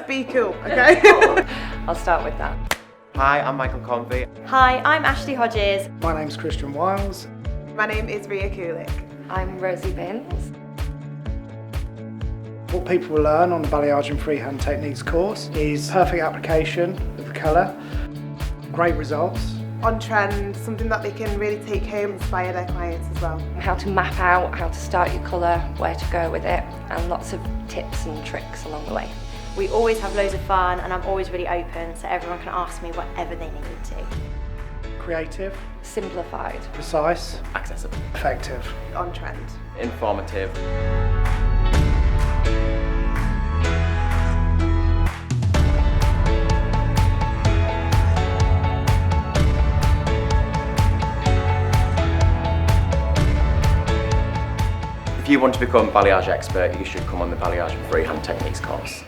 just be cool, okay? I'll start with that. Hi, I'm Michael Convey. Hi, I'm Ashley Hodges. My name's Christian Wiles. My name is Ria Kulik. I'm Rosie Binns. What people will learn on the Balayage and Freehand Techniques course is perfect application of the colour, great results. On trend, something that they can really take home and inspire their clients as well. How to map out, how to start your colour, where to go with it, and lots of tips and tricks along the way. We always have loads of fun and I'm always really open so everyone can ask me whatever they need to. Creative, Simplified. precise, Accessible. effective. On trend. Informative. If you want to become balayage expert, you should come on the Balayage and Freehand Techniques course.